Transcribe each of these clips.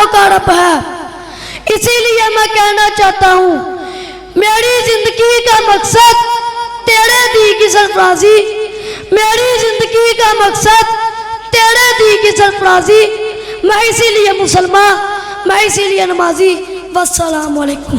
आलमों का रब है। इसीलिए मैं कहना चाहता हूँ, मेरी जिंदगी का मकसद तेरे दी की सरफराजी, मेरी जिंदगी का मकसद तेरे दी की सरफराजी। मैं इसीलिए मुसलमान, मैं इसीलिए नमाजी। वस्सलाम वालेकुम।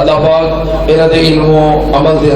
अल्लाह पाक इन्हां दे इल्म अमल दे